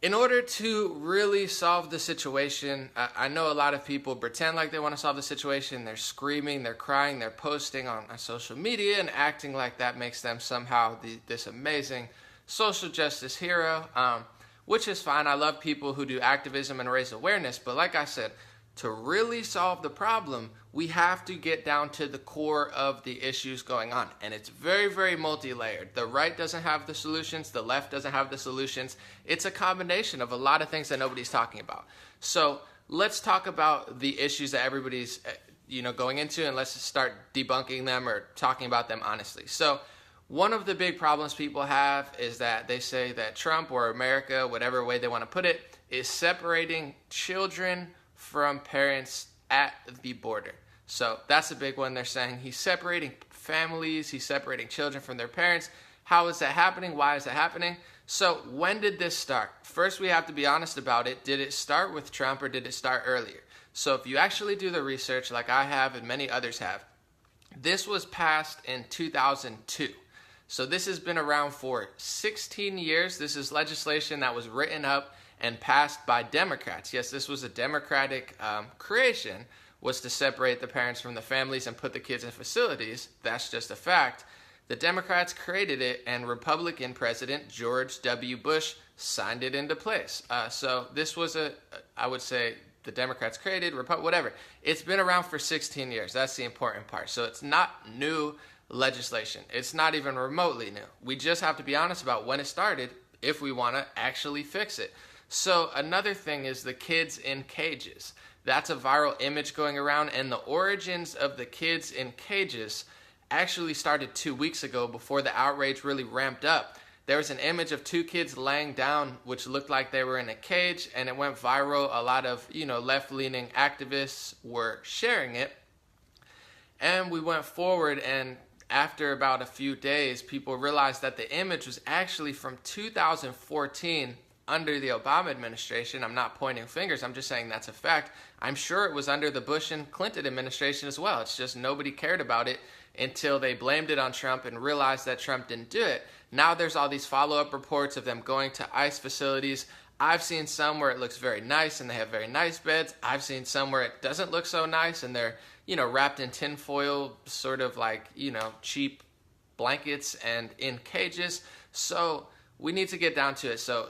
In order to really solve the situation, I know a lot of people pretend like they want to solve the situation. They're screaming, they're crying, they're posting on social media and acting like that makes them somehow this amazing social justice hero, which is fine. I love people who do activism and raise awareness. But like I said, to really solve the problem, we have to get down to the core of the issues going on. And it's very, very multi-layered. The right doesn't have the solutions. The left doesn't have the solutions. It's a combination of a lot of things that nobody's talking about. So let's talk about the issues that everybody's going into, and let's just start debunking them or talking about them honestly. So one of the big problems people have is that they say that Trump or America, whatever way they want to put it, is separating children from parents at the border. So that's a big one. They're saying he's separating families, he's separating children from their parents. How is that happening? Why is that happening? So when did this start? First, we have to be honest about it. Did it start with Trump or did it start earlier? So if you actually do the research like I have and many others have, this was passed in 2002. So this has been around for 16 years. This is legislation that was written up and passed by Democrats. Yes, this was a Democratic creation, was to separate the parents from the families and put the kids in facilities. That's just a fact. The Democrats created it, and Republican President George W. Bush signed it into place. So this was I would say, the Democrats created, whatever. It's been around for 16 years. That's the important part. So it's not new legislation. It's not even remotely new. We just have to be honest about when it started if we want to actually fix it. So another thing is the kids in cages. That's a viral image going around, and the origins of the kids in cages actually started 2 weeks ago before the outrage really ramped up. There was an image of two kids laying down which looked like they were in a cage, and it went viral. A lot of, left-leaning activists were sharing it. And we went forward, and after about a few days, people realized that the image was actually from 2014 under the Obama administration. I'm not pointing fingers. I'm just saying that's a fact. I'm sure it was under the Bush and Clinton administration as well. It's just nobody cared about it until they blamed it on Trump and realized that Trump didn't do it. Now there's all these follow-up reports of them going to ICE facilities. I've seen some where it looks very nice and they have very nice beds. I've seen some where it doesn't look so nice and they're, wrapped in tinfoil, sort of like, cheap blankets and in cages. So we need to get down to it. So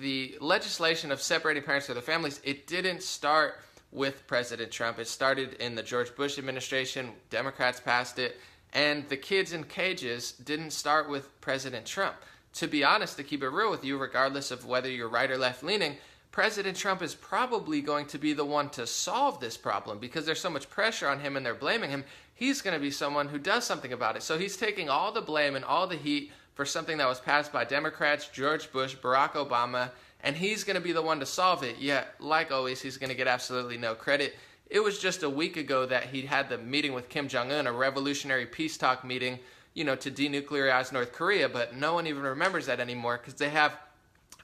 the legislation of separating parents from their families, it didn't start with President Trump. It started in the George Bush administration. Democrats passed it. And the kids in cages didn't start with President Trump. To be honest, to keep it real with you, regardless of whether you're right or left leaning, President Trump is probably going to be the one to solve this problem because there's so much pressure on him and they're blaming him. He's going to be someone who does something about it. So he's taking all the blame and all the heat for something that was passed by Democrats, George Bush, Barack Obama, and he's going to be the one to solve it. Yet, like always, he's going to get absolutely no credit. It was just a week ago that he had the meeting with Kim Jong-un, a revolutionary peace talk meeting, to denuclearize North Korea, but no one even remembers that anymore because they have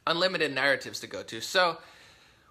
unlimited narratives to go to. So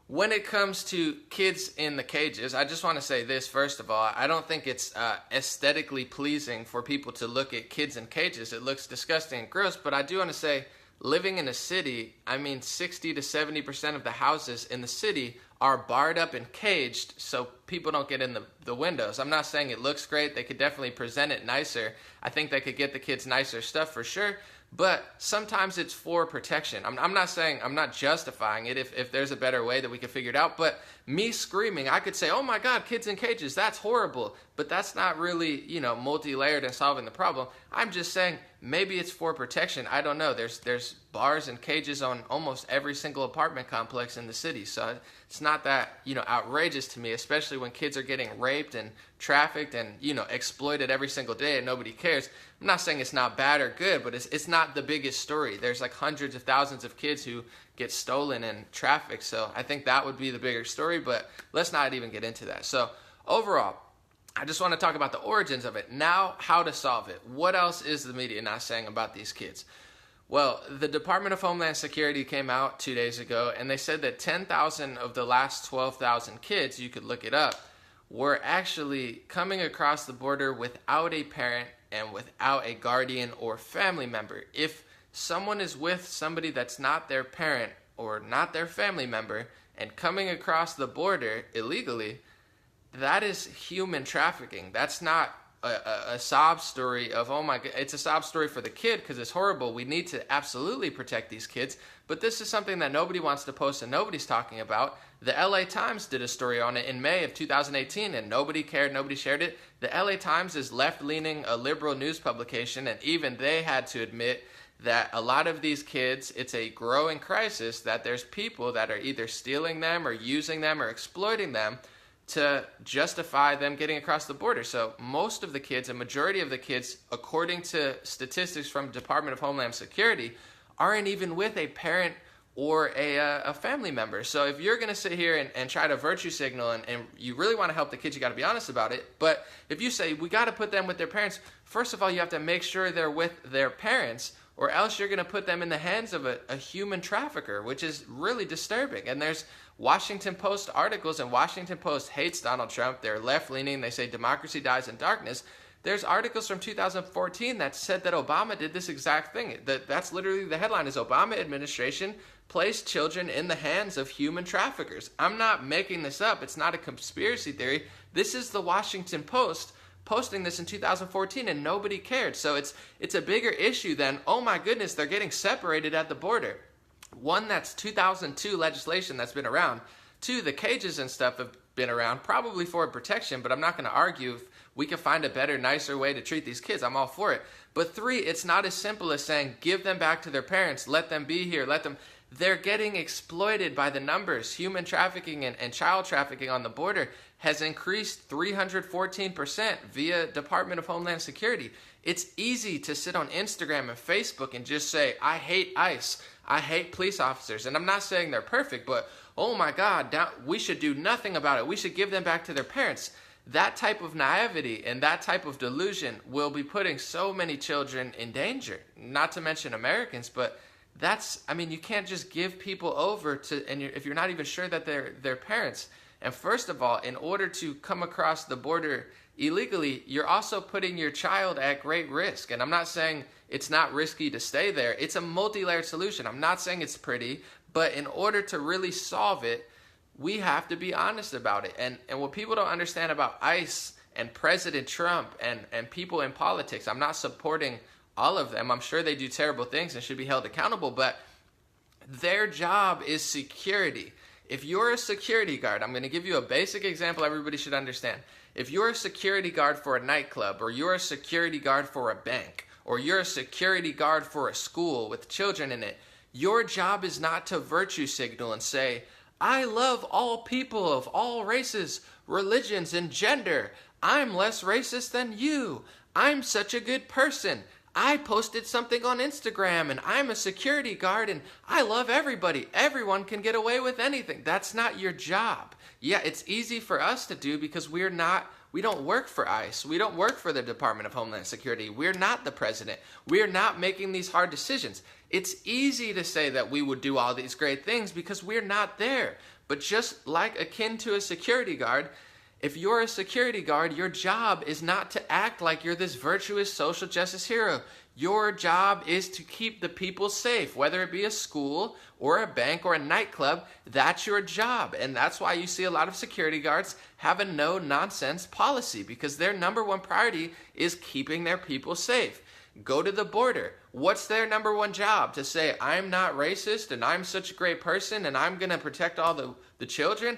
when it comes to kids in the cages, I just want to say this, first of all. I don't think it's aesthetically pleasing for people to look at kids in cages. It looks disgusting and gross, but I do want to say, living in a city, 60 to 70% of the houses in the city are barred up and caged so people don't get in the windows. I'm not saying it looks great. They could definitely present it nicer. I think they could get the kids nicer stuff for sure. But sometimes it's for protection. I'm not saying, I'm not justifying it if there's a better way that we can figure it out. But me screaming, I could say, oh my God, kids in cages, that's horrible. But that's not really, multi-layered and solving the problem. I'm just saying maybe it's for protection. I don't know. There's bars and cages on almost every single apartment complex in the city. So it's not that, outrageous to me, especially when kids are getting raped and trafficked and, exploited every single day and nobody cares. I'm not saying it's not bad or good, but it's not the biggest story. There's like hundreds of thousands of kids who get stolen and trafficked. So I think that would be the bigger story, but let's not even get into that. So overall, I just want to talk about the origins of it. Now, how to solve it. What else is the media not saying about these kids? Well, the Department of Homeland Security came out 2 days ago, and they said that 10,000 of the last 12,000 kids, you could look it up, were actually coming across the border without a parent and without a guardian or family member. If someone is with somebody that's not their parent or not their family member and coming across the border illegally, that is human trafficking. That's not a sob story of, oh my God, it's a sob story for the kid because it's horrible. We need to absolutely protect these kids. But this is something that nobody wants to post and nobody's talking about. The LA Times did a story on it in May of 2018 and nobody cared, nobody shared it. The LA Times is left-leaning, a liberal news publication, and even they had to admit that a lot of these kids, it's a growing crisis that there's people that are either stealing them or using them or exploiting them to justify them getting across the border. So most of the kids, a majority of the kids, according to statistics from Department of Homeland Security, aren't even with a parent or a family member. So if you're going to sit here and try to virtue signal and you really want to help the kids, you got to be honest about it. But if you say, we got to put them with their parents, first of all, you have to make sure they're with their parents, or else you're going to put them in the hands of a human trafficker, which is really disturbing. And there's Washington Post articles, and Washington Post hates Donald Trump. They're left-leaning. They say democracy dies in darkness. There's articles from 2014 that said that Obama did this exact thing. That's literally the headline is Obama administration placed children in the hands of human traffickers. I'm not making this up. It's not a conspiracy theory. This is the Washington Post posting this in 2014 and nobody cared. So it's a bigger issue than, oh my goodness, they're getting separated at the border. One, that's 2002 legislation that's been around. Two, the cages and stuff have been around, probably for protection, but I'm not going to argue if we can find a better, nicer way to treat these kids. I'm all for it. But three, it's not as simple as saying, give them back to their parents, let them be here, let them... They're getting exploited by the numbers. Human trafficking and child trafficking on the border has increased 314% via Department of Homeland Security. It's easy to sit on Instagram and Facebook and just say, I hate ICE, I hate police officers. And I'm not saying they're perfect, but oh my God, we should do nothing about it. We should give them back to their parents. That type of naivety and that type of delusion will be putting so many children in danger, not to mention Americans, but you can't just give people over to, and if you're not even sure that they're their parents. And first of all, in order to come across the border illegally, you're also putting your child at great risk. And I'm not saying it's not risky to stay there. It's a multi-layered solution. I'm not saying it's pretty, but in order to really solve it, we have to be honest about it. And what people don't understand about ICE and President Trump and people in politics, I'm not supporting all of them. I'm sure they do terrible things and should be held accountable, but their job is security. If you're a security guard, I'm going to give you a basic example everybody should understand. If you're a security guard for a nightclub, or you're a security guard for a bank, or you're a security guard for a school with children in it, your job is not to virtue signal and say, I love all people of all races, religions, and gender. I'm less racist than you. I'm such a good person. I posted something on Instagram and I'm a security guard and I love everybody. Everyone can get away with anything. That's not your job. Yeah, it's easy for us to do because we don't work for ICE. We don't work for the Department of Homeland Security. We're not the president. We're not making these hard decisions. It's easy to say that we would do all these great things because we're not there. But just like akin to a security guard, if you're a security guard, your job is not to act like you're this virtuous social justice hero. Your job is to keep the people safe, whether it be a school or a bank or a nightclub. That's your job. And that's why you see a lot of security guards have a no-nonsense policy, because their number one priority is keeping their people safe. Go to the border. What's their number one job? To say, I'm not racist and I'm such a great person and I'm going to protect all the children?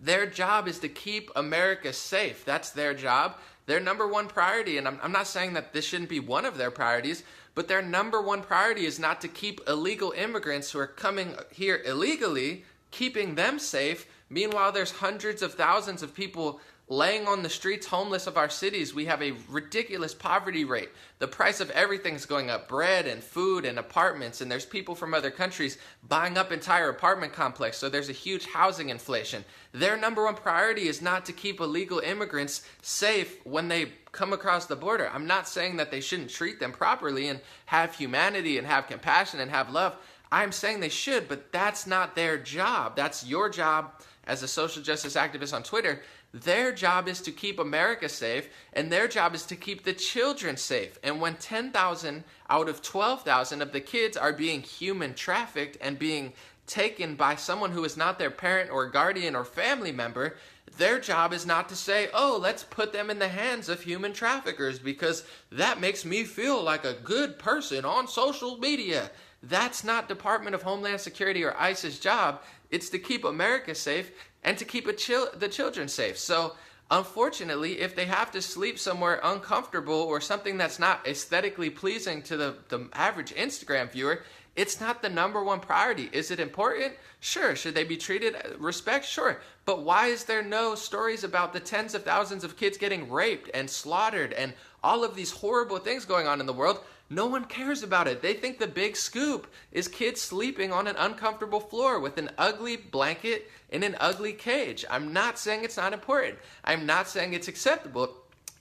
Their job is to keep America safe. That's their job. Their number one priority, and I'm not saying that this shouldn't be one of their priorities, but their number one priority is not to keep illegal immigrants who are coming here illegally, keeping them safe. Meanwhile, there's hundreds of thousands of people laying on the streets, homeless of our cities. We have a ridiculous poverty rate. The price of everything's going up, bread and food and apartments, and there's people from other countries buying up entire apartment complexes, so there's a huge housing inflation. Their number one priority is not to keep illegal immigrants safe when they come across the border. I'm not saying that they shouldn't treat them properly and have humanity and have compassion and have love. I'm saying they should, but that's not their job. That's your job as a social justice activist on Twitter. Their job is to keep America safe, and their job is to keep the children safe. And when 10,000 out of 12,000 of the kids are being human trafficked and being taken by someone who is not their parent or guardian or family member, their job is not to say, oh, let's put them in the hands of human traffickers because that makes me feel like a good person on social media. That's not Department of Homeland Security or ICE's job. It's to keep America safe and to keep the children safe. So unfortunately, if they have to sleep somewhere uncomfortable or something that's not aesthetically pleasing to the average Instagram viewer, it's not the number one priority. Is it important? Sure. Should they be treated respect? Sure. But why is there no stories about the tens of thousands of kids getting raped and slaughtered and all of these horrible things going on in the world? No one cares about it. They think the big scoop is kids sleeping on an uncomfortable floor with an ugly blanket in an ugly cage. I'm not saying it's not important. I'm not saying it's acceptable.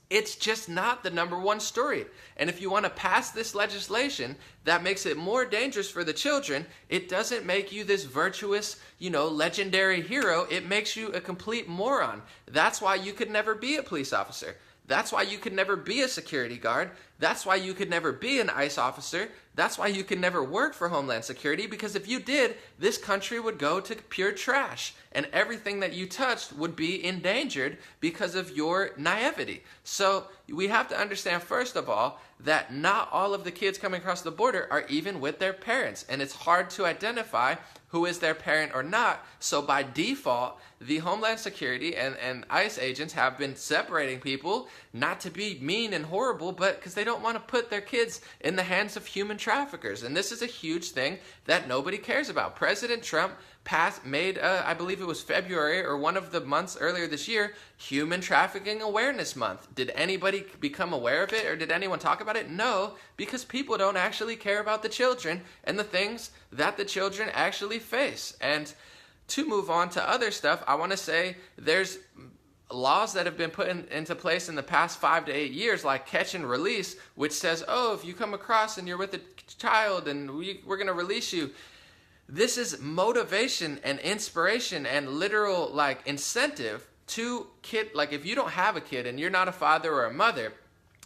It's just not the number one story. And if you want to pass this legislation that makes it more dangerous for the children, it doesn't make you this virtuous, legendary hero. It makes you a complete moron. That's why you could never be a police officer. That's why you could never be a security guard. That's why you could never be an ICE officer. That's why you could never work for Homeland Security, because if you did, this country would go to pure trash and everything that you touched would be endangered because of your naivety. So we have to understand, first of all, that not all of the kids coming across the border are even with their parents, and it's hard to identify who is their parent or not. So by default, the Homeland Security and ICE agents have been separating people, not to be mean and horrible, but because they don't want to put their kids in the hands of human traffickers. And this is a huge thing that nobody cares about. President Trump made, I believe it was February or one of the months earlier this year, Human Trafficking Awareness Month. Did anybody become aware of it, or did anyone talk about it? No, because people don't actually care about the children and the things that the children actually face. And to move on to other stuff, I want to say there's laws that have been put into place in the past 5 to 8 years, like catch and release, which says, oh, if you come across and you're with a child and we're going to release you. This is motivation and inspiration and literal incentive to if you don't have a kid and you're not a father or a mother,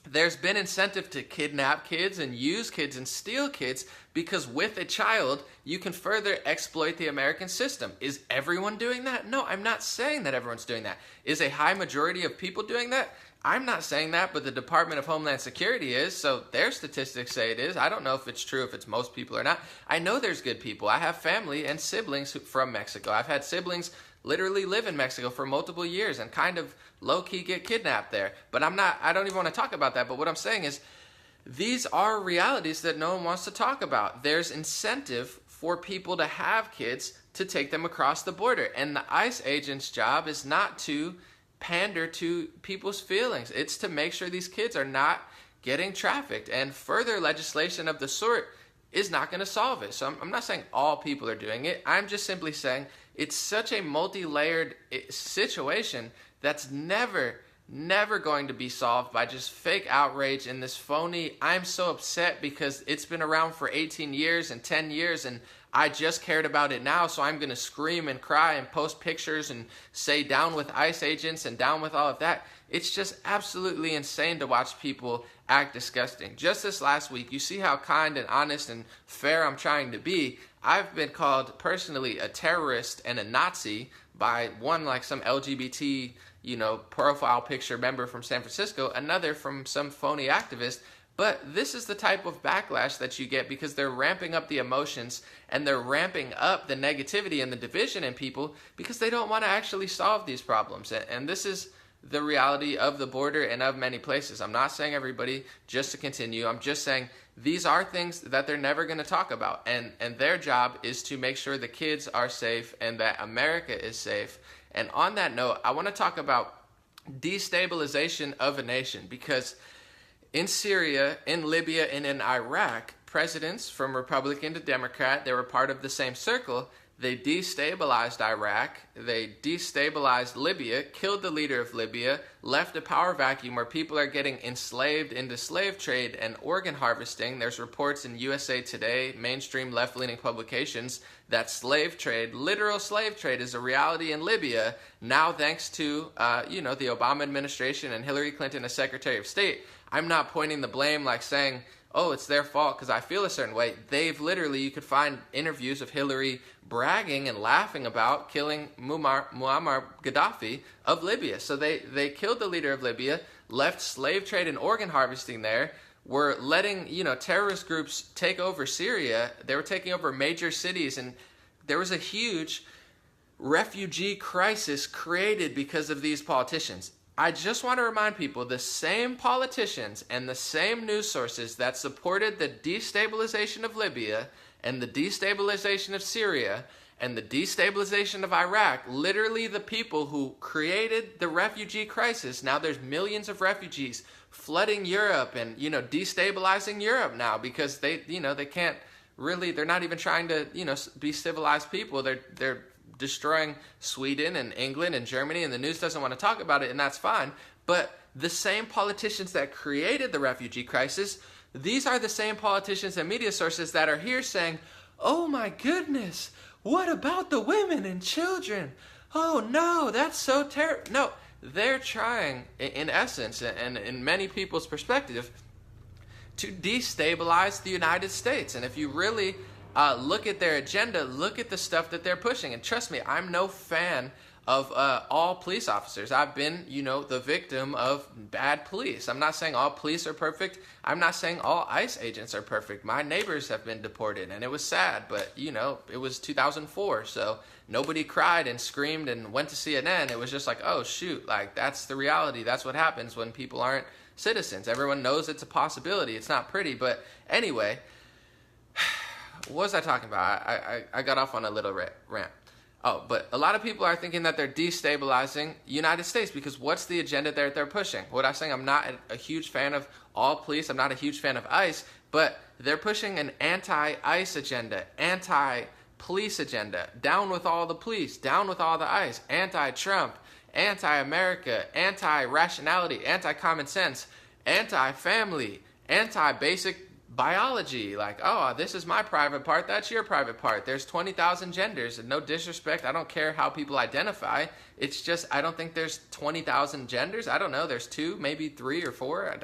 there's been incentive to kidnap kids and use kids and steal kids, because with a child, you can further exploit the American system. Is everyone doing that? No, I'm not saying that everyone's doing that. Is a high majority of people doing that? I'm not saying that, but the Department of Homeland Security is, so their statistics say it is. I don't know if it's true, if it's most people or not. I know there's good people. I have family and siblings from Mexico. I've had siblings literally live in Mexico for multiple years and kind of low-key get kidnapped there. But I don't even want to talk about that. But what I'm saying is, these are realities that no one wants to talk about. There's incentive for people to have kids to take them across the border. And the ICE agent's job is not to pander to people's feelings. It's to make sure these kids are not getting trafficked. And further legislation of the sort is not going to solve it. So I'm not saying all people are doing it. I'm just simply saying it's such a multi-layered situation that's never going to be solved by just fake outrage and this phony, I'm so upset because it's been around for 18 years and 10 years and I just cared about it now, so I'm going to scream and cry and post pictures and say down with ICE agents and down with all of that. It's just absolutely insane to watch people act disgusting. Just this last week, you see how kind and honest and fair I'm trying to be. I've been called personally a terrorist and a Nazi by one, some LGBT, profile picture member from San Francisco, another from some phony activist. But this is the type of backlash that you get because they're ramping up the emotions and they're ramping up the negativity and the division in people because they don't want to actually solve these problems. And this is the reality of the border and of many places. I'm not saying everybody, just to continue. I'm just saying these are things that they're never going to talk about. And their job is to make sure the kids are safe and that America is safe. And on that note, I want to talk about destabilization of a nation, because in Syria, in Libya, and in Iraq, presidents from Republican to Democrat, they were part of the same circle. They destabilized Iraq, they destabilized Libya, killed the leader of Libya, left a power vacuum where people are getting enslaved into slave trade and organ harvesting. There's reports in USA Today, mainstream left-leaning publications, that slave trade, literal slave trade, is a reality in Libya now thanks to, the Obama administration and Hillary Clinton as Secretary of State. I'm not pointing the blame like saying, oh, it's their fault because I feel a certain way. They've literally, you could find interviews of Hillary bragging and laughing about killing Muammar Gaddafi of Libya. So they killed the leader of Libya, left slave trade and organ harvesting there, were letting, terrorist groups take over Syria. They were taking over major cities, and there was a huge refugee crisis created because of these politicians. I just want to remind people, the same politicians and the same news sources that supported the destabilization of Libya and the destabilization of Syria and the destabilization of Iraq, literally the people who created the refugee crisis. Now there's millions of refugees flooding Europe and, destabilizing Europe now because they can't really, they're not even trying to, be civilized people. They're destroying Sweden and England and Germany, and the news doesn't want to talk about it, and that's fine. But the same politicians that created the refugee crisis, these are the same politicians and media sources that are here saying, oh my goodness, what about the women and children? Oh no, that's so terrible. No, they're trying, in essence, and in many people's perspective, to destabilize the United States. And if you really look at their agenda, look at the stuff that they're pushing. And trust me, I'm no fan of all police officers. I've been, the victim of bad police. I'm not saying all police are perfect. I'm not saying all ICE agents are perfect. My neighbors have been deported, and it was sad, but, it was 2004, so nobody cried and screamed and went to CNN. It was just like, oh, shoot, like, that's the reality. That's what happens when people aren't citizens. Everyone knows it's a possibility. It's not pretty, but anyway, what was I talking about? I got off on a little rant. Oh, but a lot of people are thinking that they're destabilizing the United States because what's the agenda they're pushing? What I'm saying, I'm not a huge fan of all police. I'm not a huge fan of ICE, but they're pushing an anti-ICE agenda, anti-police agenda. Down with all the police, down with all the ICE, anti-Trump, anti-America, anti-rationality, anti-common sense, anti-family, anti-basic biology. Like, oh, this is my private part, that's your private part. There's 20,000 genders, and no disrespect, I don't care how people identify. It's just, I don't think there's 20,000 genders. I don't know, there's 2, maybe 3 or 4.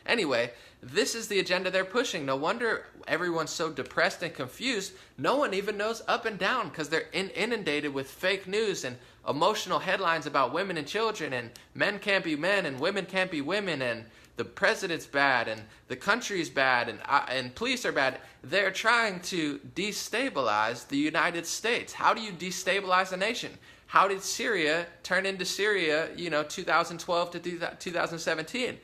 Anyway, this is the agenda they're pushing. No wonder everyone's so depressed and confused. No one even knows up and down because they're inundated with fake news and emotional headlines about women and children, and men can't be men and women can't be women, and the president's bad and the country's bad and police are bad. They're trying to destabilize the United States. How do you destabilize a nation? How did Syria turn into Syria, 2012 to 2017?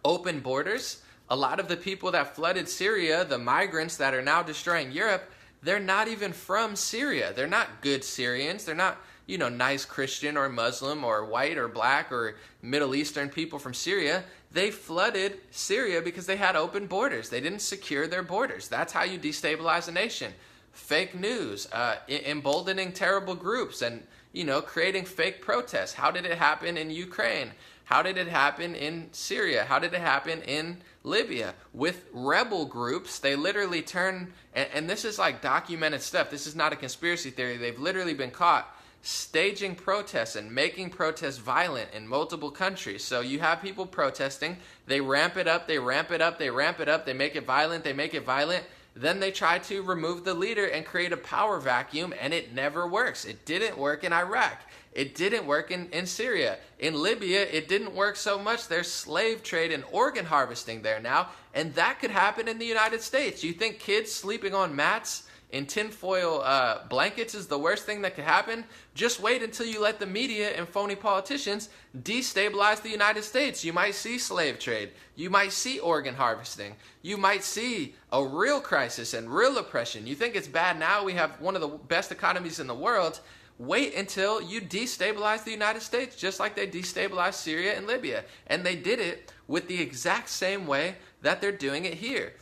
Open borders. A lot of the people that flooded Syria, the migrants that are now destroying Europe, they're not even from Syria. They're not good Syrians. They're not, nice Christian or Muslim or white or black or Middle Eastern people from Syria. They flooded Syria because they had open borders. They didn't secure their borders. That's how you destabilize a nation. Fake news, emboldening terrible groups, and, creating fake protests. How did it happen in Ukraine? How did it happen in Syria? How did it happen in Libya? With rebel groups, they literally turn, and this is like documented stuff. This is not a conspiracy theory. They've literally been caught staging protests and making protests violent in multiple countries. So you have people protesting, they ramp it up, they ramp it up, they ramp it up, they make it violent, they make it violent. Then they try to remove the leader and create a power vacuum, and it never works. It didn't work in Iraq. It didn't work in Syria. In Libya, it didn't work so much. There's slave trade and organ harvesting there now, and that could happen in the United States. You think kids sleeping on mats in tinfoil blankets is the worst thing that could happen? Just wait until you let the media and phony politicians destabilize the United States. You might see slave trade. You might see organ harvesting. You might see a real crisis and real oppression. You think it's bad now? We have one of the best economies in the world. Wait until you destabilize the United States, just like they destabilized Syria and Libya. And they did it with the exact same way that they're doing it here.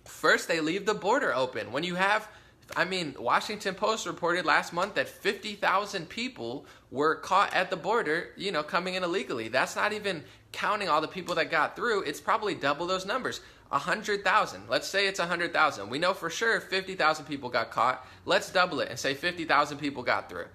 First, they leave the border open. When you have I mean, Washington Post reported last month that 50,000 people were caught at the border, coming in illegally. That's not even counting all the people that got through. It's probably double those numbers. 100,000. Let's say it's 100,000. We know for sure 50,000 people got caught. Let's double it and say 50,000 people got through.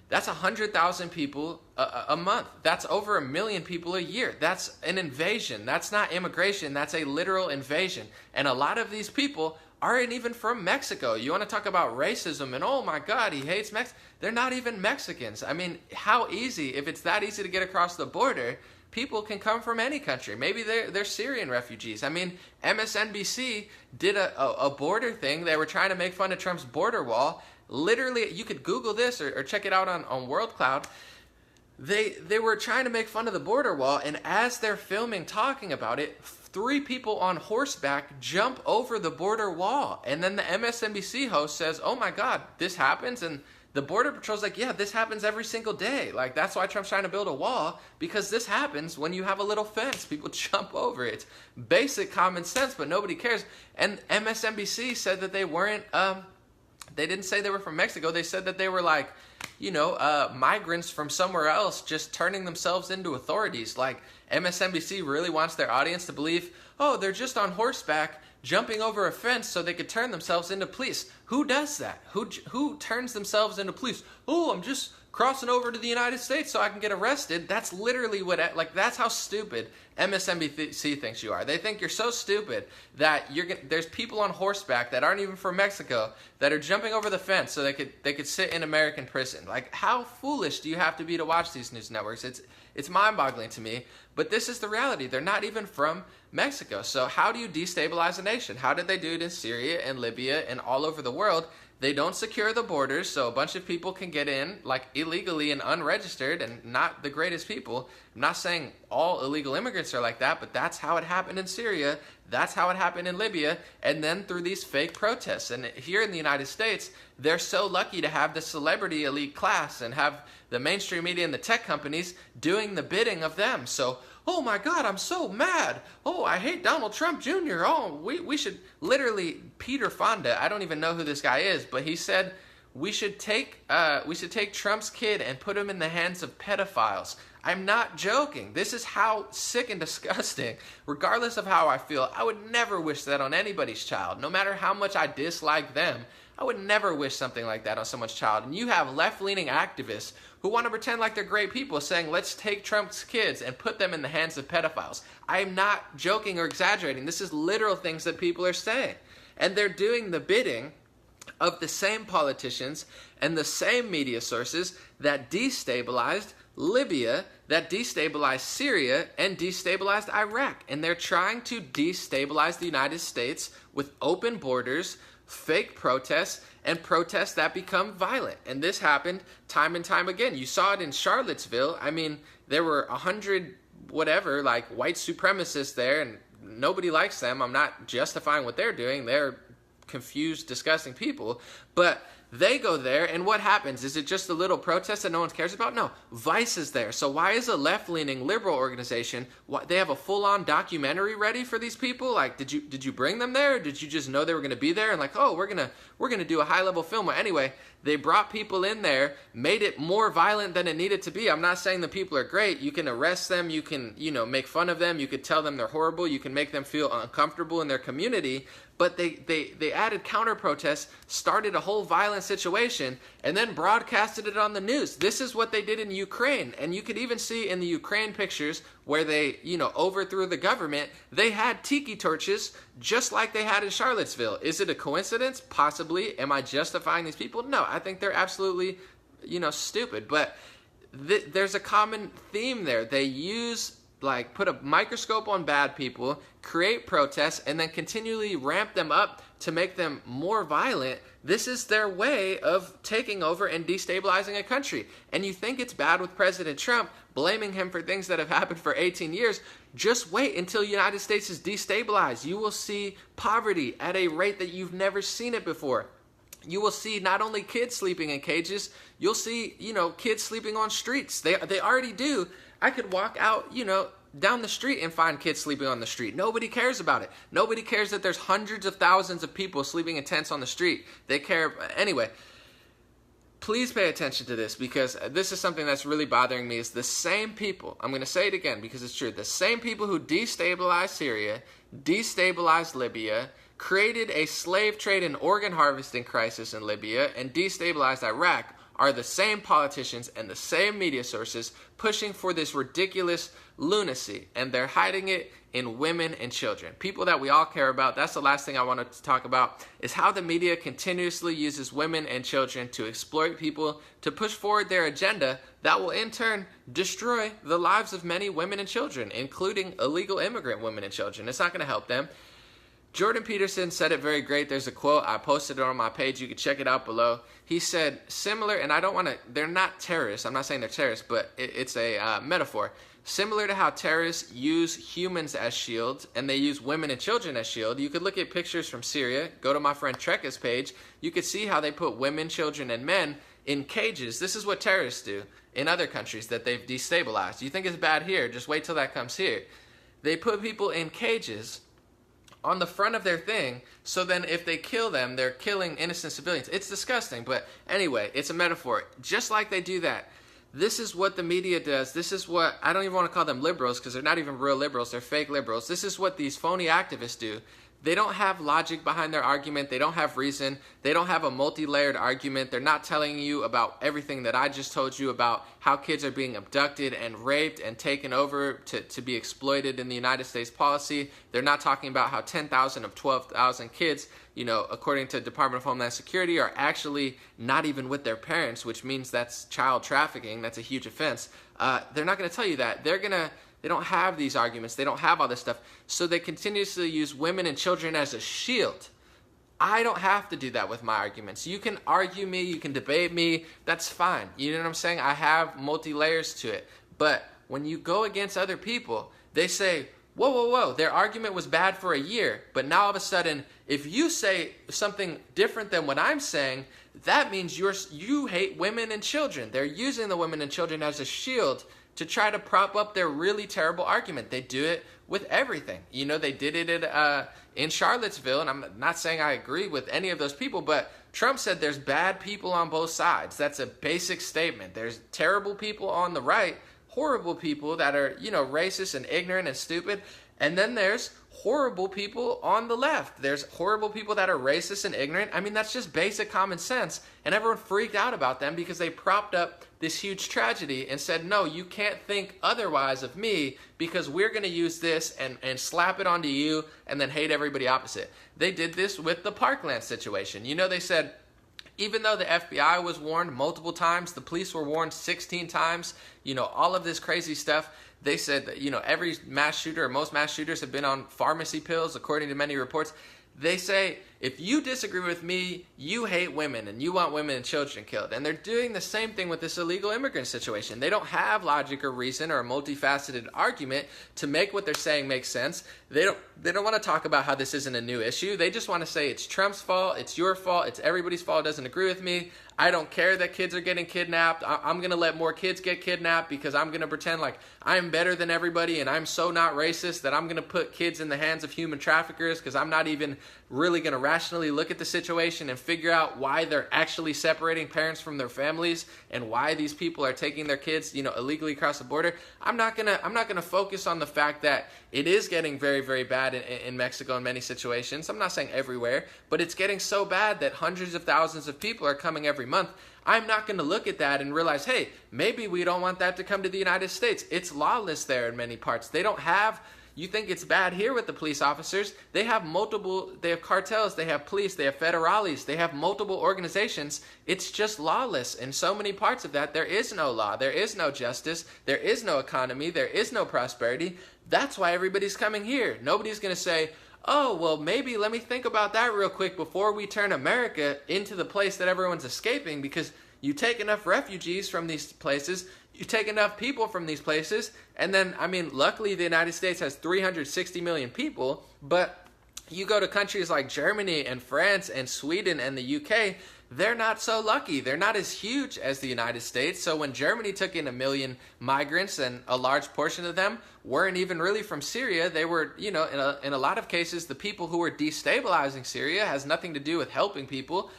That's 100,000 people a month. That's over 1 million people a year. That's an invasion. That's not immigration. That's a literal invasion. And a lot of these people aren't even from Mexico. You want to talk about racism and, oh my God, he hates Mexico. They're not even Mexicans. I mean, how easy, if it's that easy to get across the border, people can come from any country. Maybe they're Syrian refugees. I mean, MSNBC did a border thing. They were trying to make fun of Trump's border wall. Literally, you could Google this or check it out on WorldCloud. They were trying to make fun of the border wall, and as they're filming talking about it, 3 people on horseback jump over the border wall. And then the MSNBC host says, oh my God, this happens? And the Border Patrol's like, yeah, this happens every single day. Like, that's why Trump's trying to build a wall, because this happens when you have a little fence. People jump over it. It's basic common sense, but nobody cares. And MSNBC said that they weren't, they didn't say they were from Mexico. They said that they were like, migrants from somewhere else just turning themselves into authorities. Like, MSNBC really wants their audience to believe, oh, they're just on horseback jumping over a fence so they could turn themselves into police. Who does that? Who turns themselves into police? Oh, I'm just crossing over to the United States so I can get arrested. That's literally that's how stupid MSNBC thinks you are. They think you're so stupid that there's people on horseback that aren't even from Mexico that are jumping over the fence so they could sit in American prison. Like, how foolish do you have to be to watch these news networks? It's mind-boggling to me, but this is the reality. They're not even from Mexico. So how do you destabilize a nation? How did they do it in Syria and Libya and all over the world? They don't secure the borders, so a bunch of people can get in, like, illegally and unregistered, and not the greatest people. I'm not saying all illegal immigrants are like that, but that's how it happened in Syria. That's how it happened in Libya, and then through these fake protests. And here in the United States, they're so lucky to have the celebrity elite class and have the mainstream media and the tech companies doing the bidding of them. So, oh my God, I'm so mad. Oh, I hate Donald Trump Jr. Oh, we should literally, Peter Fonda, I don't even know who this guy is, but he said we should take Trump's kid and put him in the hands of pedophiles. I'm not joking. This is how sick and disgusting. Regardless of how I feel, I would never wish that on anybody's child. No matter how much I dislike them, I would never wish something like that on someone's child. And you have left-leaning activists who want to pretend like they're great people, saying, let's take Trump's kids and put them in the hands of pedophiles. I am not joking or exaggerating. This is literal things that people are saying. And they're doing the bidding of the same politicians and the same media sources that destabilized Libya, that destabilized Syria, and destabilized Iraq. And they're trying to destabilize the United States with open borders, fake protests, and protests that become violent. And this happened time and time again. You saw it in Charlottesville. I mean, there were 100 white supremacists there, and nobody likes them. I'm not justifying what they're doing. They're confused, disgusting people. But they go there, and what happens? Is it just a little protest that no one cares about? No. Vice is there. So why is a left-leaning liberal organization, they have a full-on documentary ready for these people? Like, did you bring them there? Or did you just know they were going to be there? And like, oh, we're gonna do a high-level film. Well, anyway, they brought people in there, made it more violent than it needed to be. I'm not saying the people are great. You can arrest them. You can, make fun of them. You could tell them they're horrible. You can make them feel uncomfortable in their community. But they added counter-protests, started a whole violent situation, and then broadcasted it on the news. This is what they did in Ukraine. And you could even see in the Ukraine pictures where they, overthrew the government, they had tiki torches just like they had in Charlottesville. Is it a coincidence? Possibly. Am I justifying these people? No, I think they're absolutely, stupid. But there's a common theme there. They use, put a microscope on bad people, create protests, and then continually ramp them up to make them more violent. This is their way of taking over and destabilizing a country. And you think it's bad with President Trump, blaming him for things that have happened for 18 years. Just wait until the United States is destabilized. You will see poverty at a rate that you've never seen it before. You will see not only kids sleeping in cages, you'll see, kids sleeping on streets. They already do. I could walk out, down the street and find kids sleeping on the street. Nobody cares about it. Nobody cares that there's hundreds of thousands of people sleeping in tents on the street. They care. Anyway, please pay attention to this, because this is something that's really bothering me. Is the same people, I'm going to say it again because it's true, the same people who destabilized Syria, destabilized Libya, created a slave trade and organ harvesting crisis in Libya, and destabilized Iraq are the same politicians and the same media sources pushing for this ridiculous lunacy, and they're hiding it in women and children. People that we all care about. That's the last thing I wanted to talk about, is how the media continuously uses women and children to exploit people, to push forward their agenda that will in turn destroy the lives of many women and children, including illegal immigrant women and children. It's not going to help them. Jordan Peterson said it very great. There's a quote. I posted it on my page. You can check it out below. He said, similar, and I don't want to, they're not terrorists. I'm not saying they're terrorists, but it's a metaphor. Similar to how terrorists use humans as shields, and they use women and children as shield. You could look at pictures from Syria. Go to my friend Trekka's page. You could see how they put women, children, and men in cages. This is what terrorists do in other countries that they've destabilized. You think it's bad here? Just wait till that comes here. They put people in cages on the front of their thing, so then if they kill them, they're killing innocent civilians. It's disgusting, but anyway, it's a metaphor. Just like they do that, this is what the media does. This is what, I don't even want to call them liberals, because they're not even real liberals, they're fake liberals. This is what these phony activists do. They don't have logic behind their argument. They don't have reason. They don't have a multi-layered argument. They're not telling you about everything that I just told you about how kids are being abducted and raped and taken over to be exploited in the United States policy. They're not talking about how 10,000 of 12,000 kids, you know, according to Department of Homeland Security, are actually not even with their parents, which means that's child trafficking. That's a huge offense. They're not going to tell you that. They don't have these arguments. They don't have all this stuff. So they continuously use women and children as a shield. I don't have to do that with my arguments. You can argue me. You can debate me. That's fine. You know what I'm saying? I have multi-layers to it. But when you go against other people, they say, whoa, whoa, whoa, their argument was bad for a year. But now all of a sudden, if you say something different than what I'm saying, that means you hate women and children. They're using the women and children as a shield to try to prop up their really terrible argument. They do it with everything. You know, they did it in Charlottesville, and I'm not saying I agree with any of those people, but Trump said there's bad people on both sides. That's a basic statement. There's terrible people on the right, horrible people that are, you know, racist and ignorant and stupid, and then there's horrible people on the left. There's horrible people that are racist and ignorant. I mean, that's just basic common sense. And everyone freaked out about them because they propped up this huge tragedy and said, no, you can't think otherwise of me because we're going to use this and slap it onto you and then hate everybody opposite. They did this with the Parkland situation. You know, they said, even though the FBI was warned multiple times, the police were warned 16 times, you know, all of this crazy stuff. They said that, you know, every mass shooter or most mass shooters have been on pharmacy pills, according to many reports. They say, if you disagree with me, you hate women and you want women and children killed. And they're doing the same thing with this illegal immigrant situation. They don't have logic or reason or a multifaceted argument to make what they're saying make sense. They don't want to talk about how this isn't a new issue. They just want to say it's Trump's fault, it's your fault, it's everybody's fault, it doesn't agree with me. I don't care that kids are getting kidnapped. I'm going to let more kids get kidnapped because I'm going to pretend like I'm better than everybody and I'm so not racist that I'm going to put kids in the hands of human traffickers because I'm not even really going to rationally look at the situation and figure out why they're actually separating parents from their families and why these people are taking their kids, you know, illegally across the border. I'm not going to focus on the fact that it is getting very, very bad in Mexico in many situations. I'm not saying everywhere, but it's getting so bad that hundreds of thousands of people are coming every month. I'm not going to look at that and realize, hey, maybe we don't want that to come to the United States. It's lawless there in many parts. They don't have, you think it's bad here with the police officers. They have cartels, they have police, they have federales, they have multiple organizations. It's just lawless. In so many parts of that, there is no law, there is no justice, there is no economy, there is no prosperity. That's why everybody's coming here. Nobody's going to say, oh, well, maybe let me think about that real quick before we turn America into the place that everyone's escaping, because you take enough refugees from these places, you take enough people from these places, and then, I mean, luckily the United States has 360 million people, but you go to countries like Germany and France and Sweden and the UK, they're not so lucky. They're not as huge as the United States. So when Germany took in 1 million migrants, and a large portion of them weren't even really from Syria, they were, in a lot of cases, the people who were destabilizing Syria has nothing to do with helping people.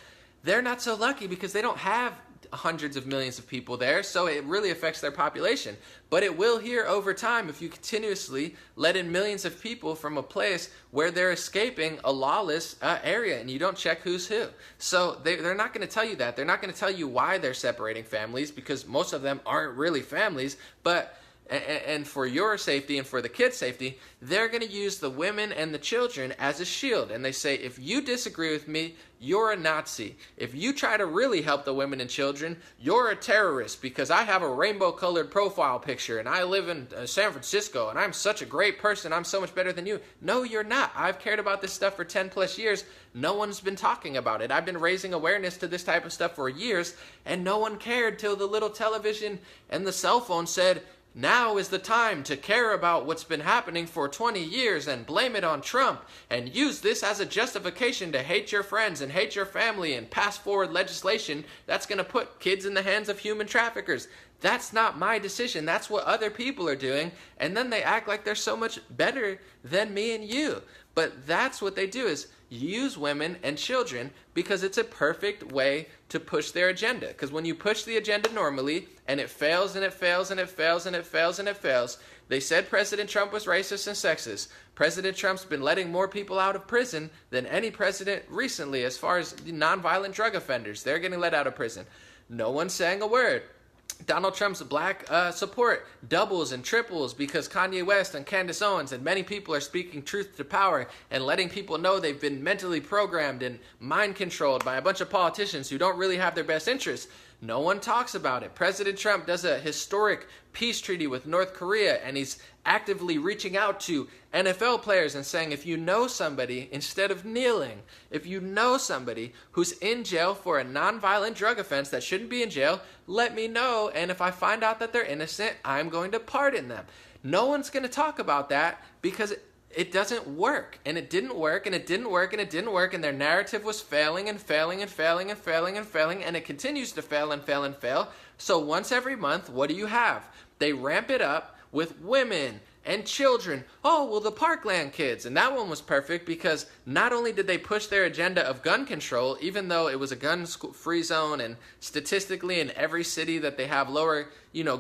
They're not so lucky because they don't have hundreds of millions of people there, so it really affects their population. But it will here over time if you continuously let in millions of people from a place where they're escaping a lawless area, and you don't check who's who. So they're not going to tell you that. They're not going to tell you why they're separating families, because most of them aren't really families. But and for your safety and for the kids' safety, they're going to use the women and the children as a shield. And they say, if you disagree with me, you're a Nazi. If you try to really help the women and children, you're a terrorist, because I have a rainbow-colored profile picture and I live in San Francisco and I'm such a great person. I'm so much better than you. No, you're not. I've cared about this stuff for 10 plus years. No one's been talking about it. I've been raising awareness to this type of stuff for years, and no one cared till the little television and the cell phone said, now is the time to care about what's been happening for 20 years and blame it on Trump and use this as a justification to hate your friends and hate your family and pass forward legislation that's going to put kids in the hands of human traffickers. That's not my decision. That's what other people are doing. And then they act like they're so much better than me and you. But that's what they do, is use women and children because it's a perfect way to push their agenda. Because when you push the agenda normally and it fails and it fails and it fails and it fails and it fails, they said President Trump was racist and sexist. President Trump's been letting more people out of prison than any president recently as far as nonviolent drug offenders. They're getting let out of prison. No one's saying a word. Donald Trump's black support doubles and triples because Kanye West and Candace Owens and many people are speaking truth to power and letting people know they've been mentally programmed and mind controlled by a bunch of politicians who don't really have their best interests. No one talks about it. President Trump does a historic peace treaty with North Korea, and he's actively reaching out to NFL players and saying, if you know somebody, instead of kneeling, if you know somebody who's in jail for a nonviolent drug offense that shouldn't be in jail, let me know, and if I find out that they're innocent, I'm going to pardon them. No one's going to talk about that because it doesn't work, and it didn't work, and it didn't work, and it didn't work, and their narrative was failing and failing and failing and failing and failing, and it continues to fail and fail and fail. So once every month, what do you have? They ramp it up with women and children. Oh, well, the Parkland kids. And that one was perfect because not only did they push their agenda of gun control, even though it was a gun-free zone, and statistically in every city that they have lower,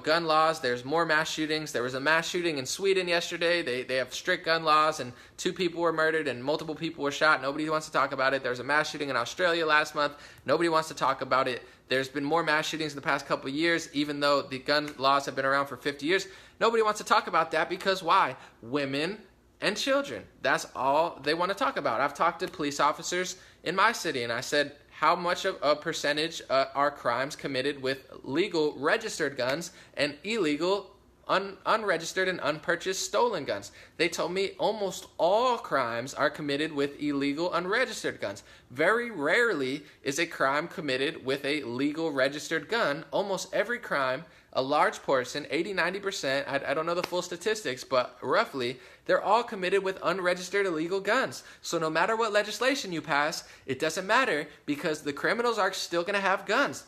gun laws, there's more mass shootings. There was a mass shooting in Sweden yesterday. They have strict gun laws, and 2 people were murdered and multiple people were shot. Nobody wants to talk about it. There was a mass shooting in Australia last month. Nobody wants to talk about it. There's been more mass shootings in the past couple of years, even though the gun laws have been around for 50 years. Nobody wants to talk about that because why? Women and children. That's all they want to talk about. I've talked to police officers in my city, and I said, how much of a percentage are crimes committed with legal registered guns and illegal unregistered and unpurchased stolen guns? They told me almost all crimes are committed with illegal unregistered guns. Very rarely is a crime committed with a legal registered gun. Almost every crime, a large portion, 80-90%, I don't know the full statistics, but roughly, they're all committed with unregistered illegal guns. So no matter what legislation you pass, it doesn't matter because the criminals are still going to have guns.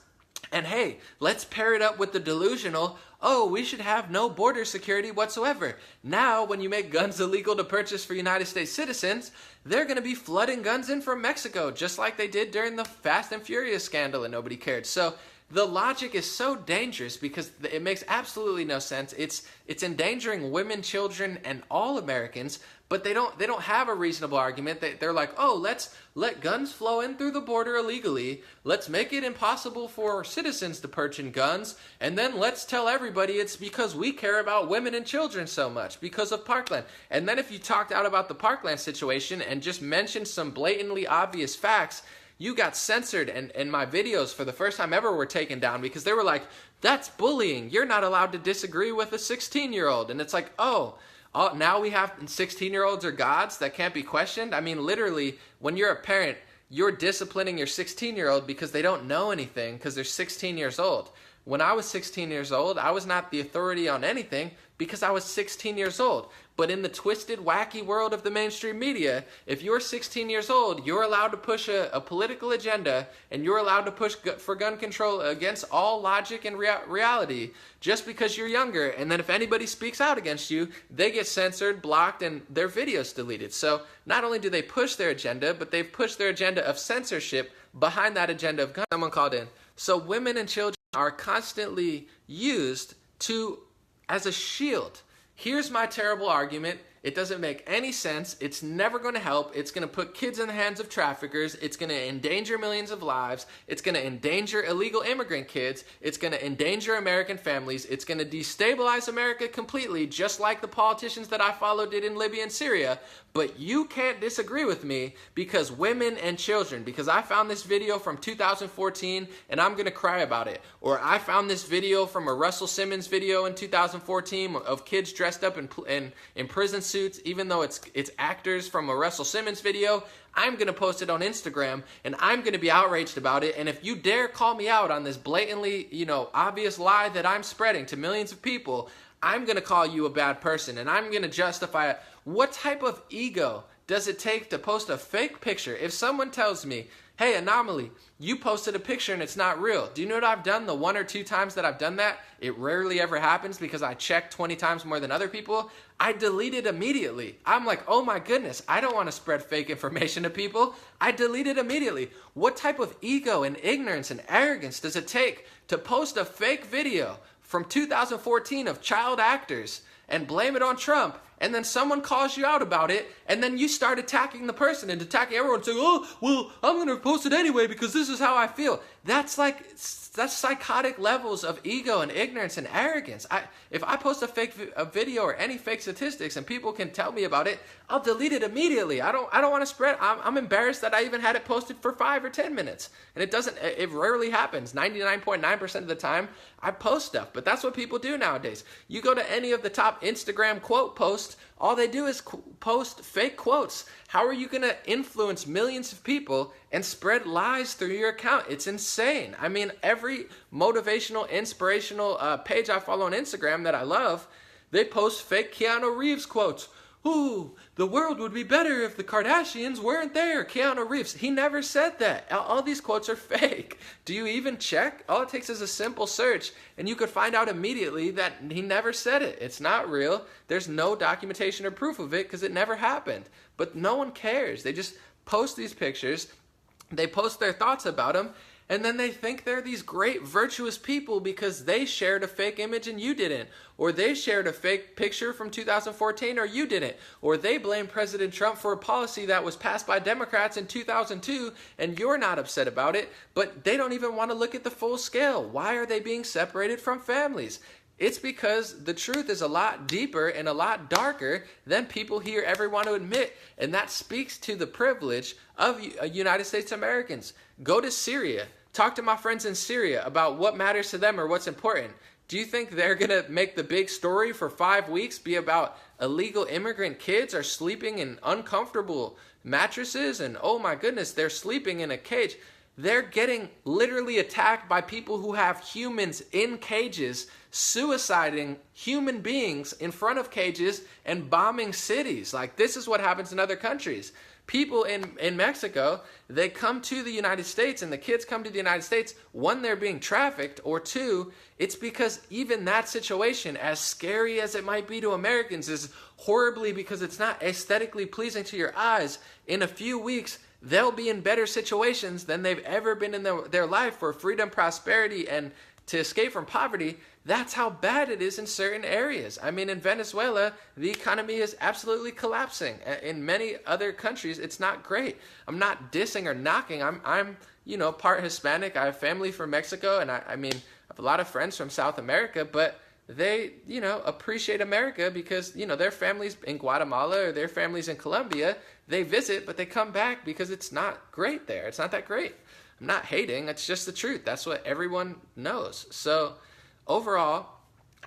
And hey, let's pair it up with the delusional, oh, we should have no border security whatsoever. Now, when you make guns illegal to purchase for United States citizens, they're going to be flooding guns in from Mexico, just like they did during the Fast and Furious scandal and nobody cared. So the logic is so dangerous because it makes absolutely no sense. It's endangering women, children, and all Americans, but they don't have a reasonable argument. They're like, oh, let's let guns flow in through the border illegally. Let's make it impossible for citizens to purchase guns, and then let's tell everybody it's because we care about women and children so much because of Parkland. And then if you talked out about the Parkland situation and just mentioned some blatantly obvious facts, you got censored, and my videos for the first time ever were taken down because they were like, that's bullying. You're not allowed to disagree with a 16-year-old. And it's like, oh, now we have 16-year-olds are gods that can't be questioned? I mean, literally, when you're a parent, you're disciplining your 16-year-old because they don't know anything because they're 16 years old. When I was 16 years old, I was not the authority on anything because I was 16 years old. But in the twisted, wacky world of the mainstream media, if you're 16 years old, you're allowed to push a political agenda, and you're allowed to push for gun control against all logic and reality just because you're younger. And then if anybody speaks out against you, they get censored, blocked, and their videos deleted. So not only do they push their agenda, but they've pushed their agenda of censorship behind that agenda of gun. Someone called in. So women and children are constantly used as a shield. Here's my terrible argument. It doesn't make any sense. It's never going to help. It's going to put kids in the hands of traffickers. It's going to endanger millions of lives. It's going to endanger illegal immigrant kids. It's going to endanger American families. It's going to destabilize America completely, just like the politicians that I follow did in Libya and Syria. But you can't disagree with me because women and children, because I found this video from 2014 and I'm going to cry about it. Or I found this video from a Russell Simmons video in 2014 of kids dressed up in prison suits, even though it's actors from a Russell Simmons video. I'm going to post it on Instagram and I'm going to be outraged about it. And if you dare call me out on this blatantly, obvious lie that I'm spreading to millions of people, I'm going to call you a bad person and I'm going to justify it. What type of ego does it take to post a fake picture? If someone tells me, hey, Anomaly, you posted a picture and it's not real. Do you know what I've done the 1 or 2 times that I've done that? It rarely ever happens because I check 20 times more than other people. I delete it immediately. I'm like, oh my goodness, I don't want to spread fake information to people. I delete it immediately. What type of ego and ignorance and arrogance does it take to post a fake video from 2014 of child actors and blame it on Trump, and then someone calls you out about it, and then you start attacking the person and attacking everyone, saying, oh, well, I'm going to post it anyway because this is how I feel. That's psychotic levels of ego and ignorance and arrogance. If I post a video or any fake statistics and people can tell me about it, I'll delete it immediately. I don't want to spread. I'm embarrassed that I even had it posted for 5 or 10 minutes. And it rarely happens. 99.9% of the time I post stuff, but that's what people do nowadays. You go to any of the top Instagram quote posts, all they do is post fake quotes. How are you going to influence millions of people and spread lies through your account? It's insane. I mean, every motivational, inspirational page I follow on Instagram that I love, they post fake Keanu Reeves quotes. Ooh, the world would be better if the Kardashians weren't there. Keanu Reeves, he never said that. All these quotes are fake. Do you even check? All it takes is a simple search, and you could find out immediately that he never said it. It's not real. There's no documentation or proof of it because it never happened. But no one cares. They just post these pictures. They post their thoughts about them, and then they think they're these great virtuous people because they shared a fake image and you didn't. Or they shared a fake picture from 2014 or you didn't. Or they blame President Trump for a policy that was passed by Democrats in 2002 and you're not upset about it. But they don't even want to look at the full scale. Why are they being separated from families? It's because the truth is a lot deeper and a lot darker than people here ever want to admit. And that speaks to the privilege of United States Americans. Go to Syria. Talk to my friends in Syria about what matters to them or what's important. Do you think they're going to make the big story for 5 weeks be about illegal immigrant kids are sleeping in uncomfortable mattresses and, oh my goodness, they're sleeping in a cage? They're getting literally attacked by people who have humans in cages, suiciding human beings in front of cages and bombing cities. Like, this is what happens in other countries. People in Mexico, they come to the United States and the kids come to the United States. 1, they're being trafficked, or 2, it's because even that situation, as scary as it might be to Americans, is horribly because it's not aesthetically pleasing to your eyes. In a few weeks, they'll be in better situations than they've ever been in their life for freedom, prosperity, and to escape from poverty. That's how bad it is in certain areas. I mean, in Venezuela, the economy is absolutely collapsing. In many other countries, it's not great. I'm not dissing or knocking. I'm part Hispanic. I have family from Mexico, and I have a lot of friends from South America, but they, appreciate America because, their families in Guatemala or their families in Colombia, they visit, but they come back because it's not great there. It's not that great. I'm not hating. It's just the truth. That's what everyone knows. So overall,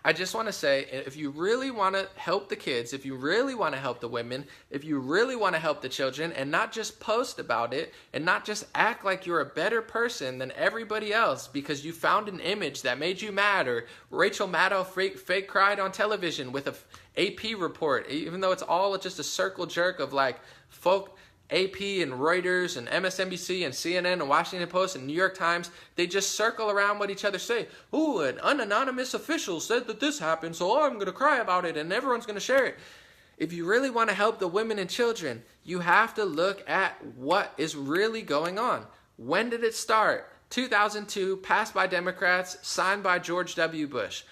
I just want to say, if you really want to help the kids, if you really want to help the women, if you really want to help the children, and not just post about it, and not just act like you're a better person than everybody else because you found an image that made you mad, or Rachel Maddow fake cried on television with a AP report, even though it's all just a circle jerk of like folk. AP and Reuters and MSNBC and CNN and Washington Post and New York Times, they just circle around what each other say. Ooh, an unanonymous official said that this happened, so I'm going to cry about it and everyone's going to share it. If you really want to help the women and children, you have to look at what is really going on. When did it start? 2002, passed by Democrats, signed by George W. Bush.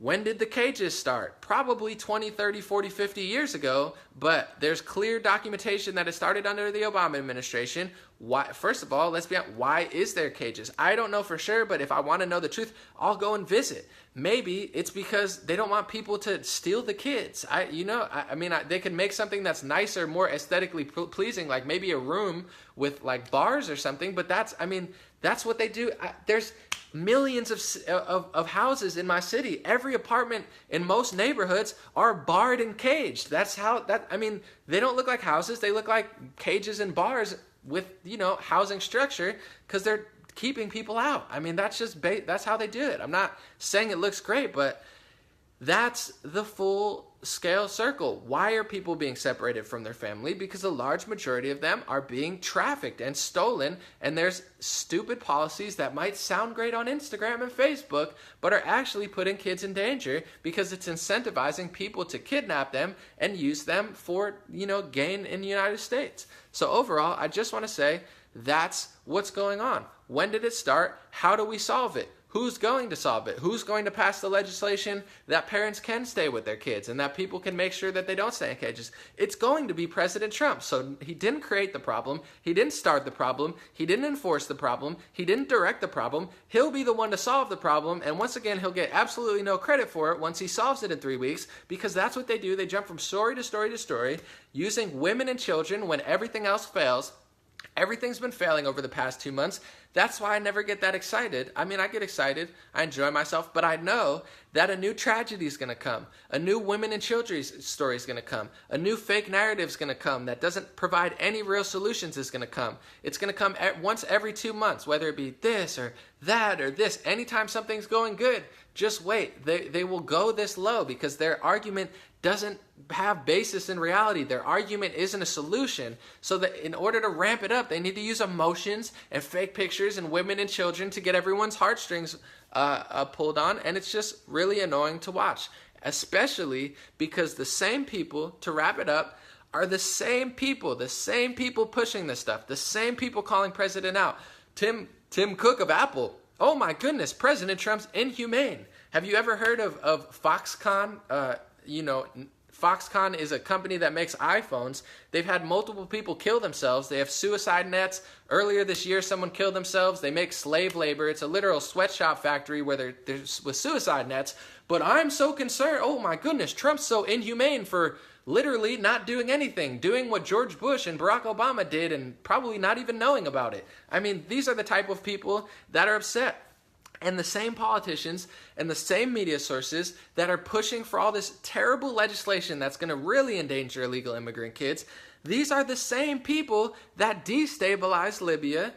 When did the cages start? Probably 20, 30, 40, 50 years ago, but there's clear documentation that it started under the Obama administration. Why? First of all, let's be honest, why is there cages? I don't know for sure, but if I want to know the truth, I'll go and visit. Maybe it's because they don't want people to steal the kids. They could make something that's nicer, more aesthetically pleasing, like maybe a room with like bars or something, but that's what they do. There's millions of houses in my city. Every apartment in most neighborhoods are barred and caged. They don't look like houses. They look like cages and bars with, housing structure because they're keeping people out. That's how they do it. I'm not saying it looks great, but that's the full scale circle. Why are people being separated from their family? Because a large majority of them are being trafficked and stolen, and there's stupid policies that might sound great on Instagram and Facebook, but are actually putting kids in danger because it's incentivizing people to kidnap them and use them for, gain in the United States. So overall, I just want to say that's what's going on. When did it start? How do we solve it? Who's going to solve it? Who's going to pass the legislation that parents can stay with their kids and that people can make sure that they don't stay in cages? It's going to be President Trump. So he didn't create the problem. He didn't start the problem. He didn't enforce the problem. He didn't direct the problem. He'll be the one to solve the problem. And once again, he'll get absolutely no credit for it once he solves it in 3 weeks, because that's what they do. They jump from story to story to story, using women and children when everything else fails. Everything's been failing over the past 2 months. That's why I never get that excited. I get excited. I enjoy myself, but I know that a new tragedy is going to come. A new women and children's story is going to come. A new fake narrative is going to come that doesn't provide any real solutions is going to come. It's going to come once every 2 months, whether it be this or that or this. Anytime something's going good, just wait. They will go this low because their argument doesn't have basis in reality. Their argument isn't a solution. So that in order to ramp it up, they need to use emotions and fake pictures and women and children to get everyone's heartstrings pulled on. And it's just really annoying to watch, especially because the same people, to wrap it up, are the same people pushing this stuff, the same people calling President out. Tim Cook of Apple. Oh my goodness, President Trump's inhumane. Have you ever heard of Foxconn? Foxconn is a company that makes iPhones. They've had multiple people kill themselves. They have suicide nets. Earlier this year, someone killed themselves. They make slave labor. It's a literal sweatshop factory where there's with suicide nets. But I'm so concerned. Oh my goodness, Trump's so inhumane for literally not doing anything, doing what George Bush and Barack Obama did and probably not even knowing about it. These are the type of people that are upset. And the same politicians and the same media sources that are pushing for all this terrible legislation that's going to really endanger illegal immigrant kids, these are the same people that destabilized Libya,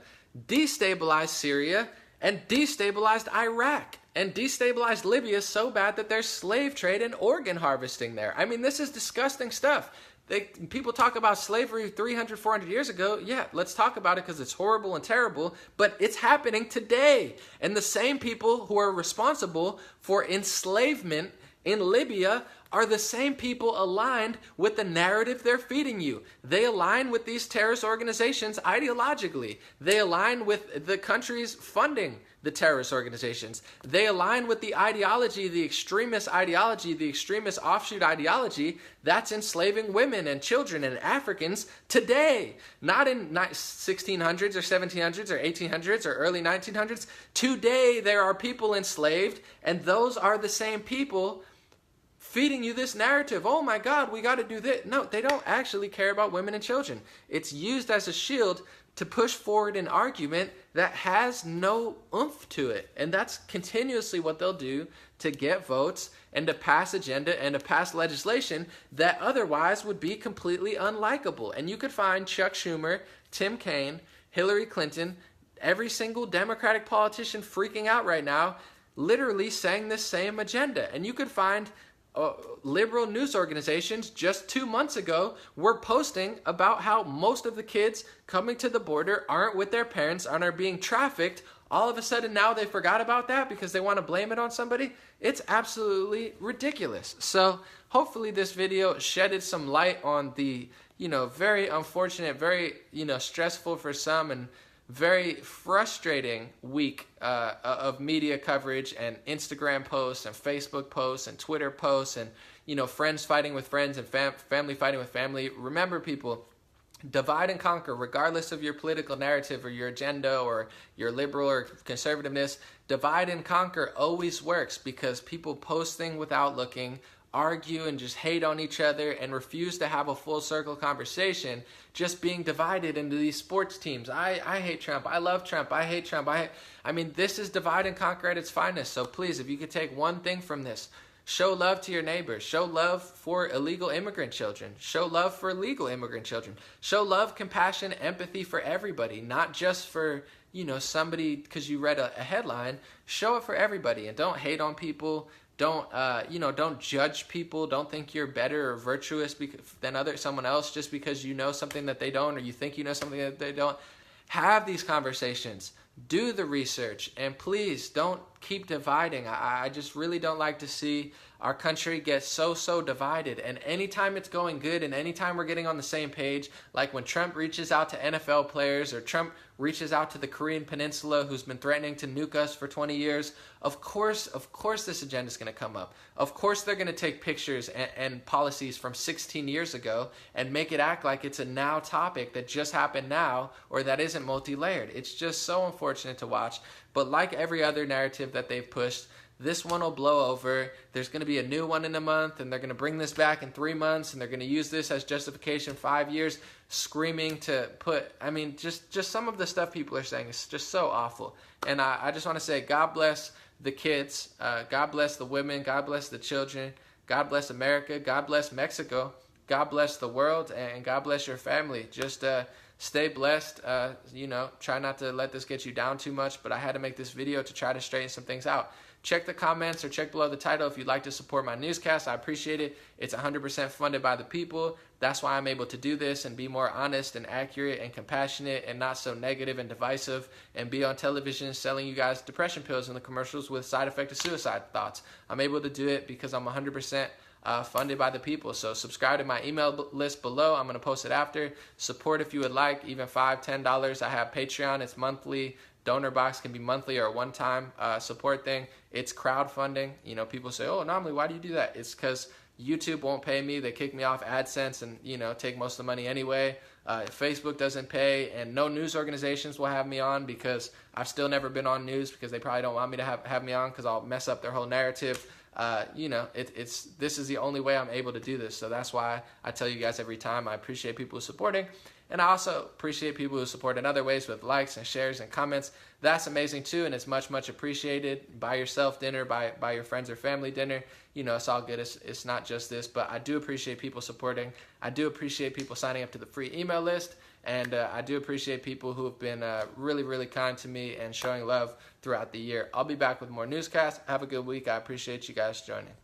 destabilized Syria, and destabilized Iraq. And destabilized Libya so bad that there's slave trade and organ harvesting there. This is disgusting stuff. People talk about slavery 300, 400 years ago. Yeah, let's talk about it because it's horrible and terrible, but it's happening today. And the same people who are responsible for enslavement in Libya are the same people aligned with the narrative they're feeding you. They align with these terrorist organizations ideologically. They align with the countries funding the terrorist organizations. They align with the ideology, the extremist offshoot ideology that's enslaving women and children and Africans today. Not in 1600s or 1700s or 1800s or early 1900s. Today there are people enslaved, and those are the same people feeding you this narrative. Oh my God, we got to do this. No, they don't actually care about women and children. It's used as a shield to push forward an argument that has no oomph to it. And that's continuously what they'll do to get votes and to pass agenda and to pass legislation that otherwise would be completely unlikable. And you could find Chuck Schumer, Tim Kaine, Hillary Clinton, every single Democratic politician freaking out right now, literally saying this same agenda. And you could find liberal news organizations just 2 months ago were posting about how most of the kids coming to the border aren't with their parents and are being trafficked. All of a sudden now they forgot about that because they want to blame it on somebody. It's absolutely ridiculous. So hopefully this video shedded some light on the, very unfortunate, very, stressful for some and very frustrating week of media coverage and Instagram posts and Facebook posts and Twitter posts and, friends fighting with friends and family fighting with family. Remember, people, divide and conquer, regardless of your political narrative or your agenda or your liberal or conservativeness. Divide and conquer always works because people posting without looking, argue and just hate on each other and refuse to have a full circle conversation, just being divided into these sports teams. I hate Trump. I love Trump. I hate Trump. I mean, this is divide and conquer at its finest. So please, if you could take one thing from this, show love to your neighbors. Show love for illegal immigrant children. Show love for legal immigrant children. Show love, compassion, empathy for everybody, not just for, somebody because you read a headline. Show it for everybody and don't hate on people. Don't don't judge people. Don't think you're better or virtuous than someone else just because you know something that they don't or you think you know something that they don't. Have these conversations. Do the research. And please don't keep dividing. I just really don't like to see our country get so divided. And anytime it's going good and anytime we're getting on the same page, like when Trump reaches out to NFL players or Trump reaches out to the Korean Peninsula who's been threatening to nuke us for 20 years, of course this agenda is going to come up. Of course they're going to take pictures and policies from 16 years ago and make it act like it's a now topic that just happened now or that isn't multi-layered. It's just so unfortunate to watch. But like every other narrative that they've pushed, this one will blow over. There's going to be a new one in a month, and they're going to bring this back in 3 months, and they're going to use this as justification 5 years, screaming to put, just some of the stuff people are saying is just so awful. And I just want to say, God bless the kids, God bless the women, God bless the children, God bless America, God bless Mexico, God bless the world, and God bless your family. Just stay blessed. Try not to let this get you down too much, but I had to make this video to try to straighten some things out. Check the comments or check below the title if you'd like to support my newscast. I appreciate it. It's 100% funded by the people. That's why I'm able to do this and be more honest and accurate and compassionate and not so negative and divisive and be on television selling you guys depression pills in the commercials with side effect of suicide thoughts. I'm able to do it because I'm 100% funded by the people. So subscribe to my email list below. I'm going to post it after. Support if you would like, even $5, $10. I have Patreon. It's monthly. Donor box can be monthly or a one-time support thing. It's crowdfunding. People say, oh, normally, why do you do that? It's because YouTube won't pay me. They kick me off AdSense and, take most of the money anyway. Facebook doesn't pay, and no news organizations will have me on because I've still never been on news because they probably don't want me to have me on because I'll mess up their whole narrative. This is the only way I'm able to do this. So that's why I tell you guys every time I appreciate people supporting. And I also appreciate people who support in other ways with likes and shares and comments. That's amazing too, and it's much appreciated. Buy yourself dinner, buy your friends or family dinner. It's all good. It's not just this, but I do appreciate people supporting. I do appreciate people signing up to the free email list, and I do appreciate people who have been really kind to me and showing love throughout the year. I'll be back with more newscasts. Have a good week. I appreciate you guys joining.